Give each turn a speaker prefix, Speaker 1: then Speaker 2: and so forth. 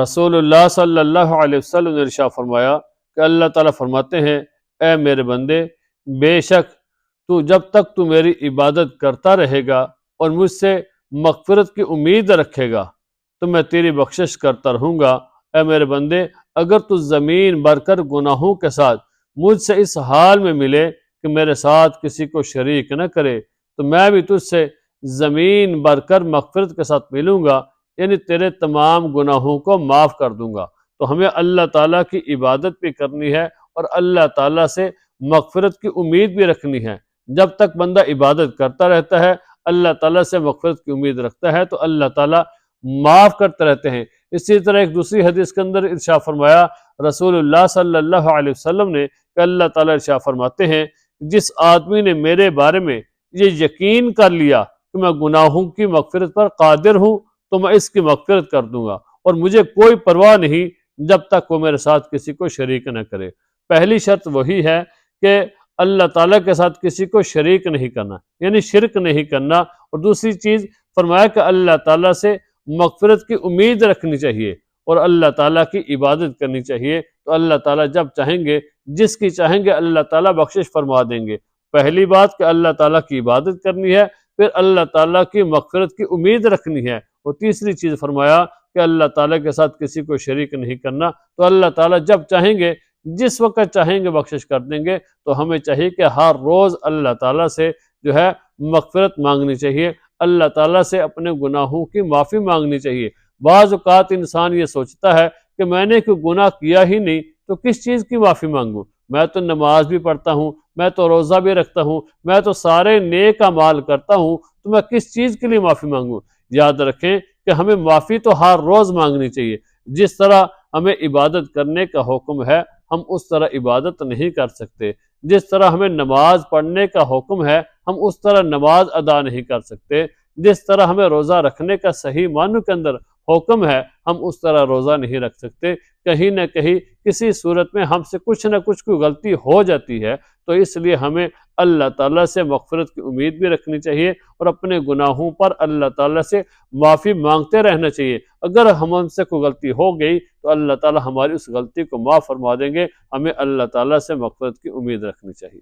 Speaker 1: رسول اللہ صلی اللہ علیہ وسلم نے ارشاد فرمایا کہ اللہ تعالیٰ فرماتے ہیں، اے میرے بندے، بے شک جب تک تو میری عبادت کرتا رہے گا اور مجھ سے مغفرت کی امید رکھے گا تو میں تیری بخشش کرتا رہوں گا۔ اے میرے بندے، اگر تو زمین بھر کر گناہوں کے ساتھ مجھ سے اس حال میں ملے کہ میرے ساتھ کسی کو شریک نہ کرے تو میں بھی تجھ سے زمین بھر کر مغفرت کے ساتھ ملوں گا، یعنی تیرے تمام گناہوں کو معاف کر دوں گا۔ تو ہمیں اللہ تعالیٰ کی عبادت بھی کرنی ہے اور اللہ تعالیٰ سے مغفرت کی امید بھی رکھنی ہے۔ جب تک بندہ عبادت کرتا رہتا ہے، اللہ تعالیٰ سے مغفرت کی امید رکھتا ہے، تو اللہ تعالیٰ معاف کرتے رہتے ہیں۔ اسی طرح ایک دوسری حدیث کے اندر ارشاد فرمایا رسول اللہ صلی اللہ علیہ وسلم نے کہ اللہ تعالیٰ ارشاد فرماتے ہیں، جس آدمی نے میرے بارے میں یہ یقین کر لیا کہ میں گناہوں کی مغفرت پر قادر ہوں تو میں اس کی مغفرت کر دوں گا، اور مجھے کوئی پرواہ نہیں جب تک وہ میرے ساتھ کسی کو شریک نہ کرے۔ پہلی شرط وہی ہے کہ اللہ تعالیٰ کے ساتھ کسی کو شریک نہیں کرنا، یعنی شرک نہیں کرنا، اور دوسری چیز فرمایا کہ اللہ تعالیٰ سے مغفرت کی امید رکھنی چاہیے اور اللہ تعالیٰ کی عبادت کرنی چاہیے۔ تو اللہ تعالیٰ جب چاہیں گے، جس کی چاہیں گے، اللہ تعالیٰ بخشش فرما دیں گے۔ پہلی بات کہ اللہ تعالیٰ کی عبادت کرنی ہے، پھر اللہ تعالیٰ کی مغفرت کی امید رکھنی ہے، اور تیسری چیز فرمایا کہ اللہ تعالیٰ کے ساتھ کسی کو شریک نہیں کرنا۔ تو اللہ تعالیٰ جب چاہیں گے، جس وقت چاہیں گے بخشش کر دیں گے۔ تو ہمیں چاہیے کہ ہر روز اللہ تعالیٰ سے جو ہے مغفرت مانگنی چاہیے، اللہ تعالیٰ سے اپنے گناہوں کی معافی مانگنی چاہیے۔ بعض اوقات انسان یہ سوچتا ہے کہ میں نے کوئی گناہ کیا ہی نہیں تو کس چیز کی معافی مانگوں، میں تو نماز بھی پڑھتا ہوں، میں تو روزہ بھی رکھتا ہوں، میں تو سارے نیک اعمال کرتا ہوں، تو میں کس چیز کے لیے معافی مانگوں۔ یاد رکھیں کہ ہمیں معافی تو ہر روز مانگنی چاہیے۔ جس طرح ہمیں عبادت کرنے کا حکم ہے، ہم اس طرح عبادت نہیں کر سکتے۔ جس طرح ہمیں نماز پڑھنے کا حکم ہے، ہم اس طرح نماز ادا نہیں کر سکتے۔ جس طرح ہمیں روزہ رکھنے کا صحیح معنی کے اندر حکم ہے، ہم اس طرح روزہ نہیں رکھ سکتے۔ کہیں نہ کہیں کسی صورت میں ہم سے کچھ نہ کچھ کوئی غلطی ہو جاتی ہے، تو اس لیے ہمیں اللہ تعالیٰ سے مغفرت کی امید بھی رکھنی چاہیے اور اپنے گناہوں پر اللہ تعالیٰ سے معافی مانگتے رہنا چاہیے۔ اگر ہم سے کوئی غلطی ہو گئی تو اللہ تعالیٰ ہماری اس غلطی کو معاف فرما دیں گے۔ ہمیں اللہ تعالیٰ سے مغفرت کی امید رکھنی چاہیے۔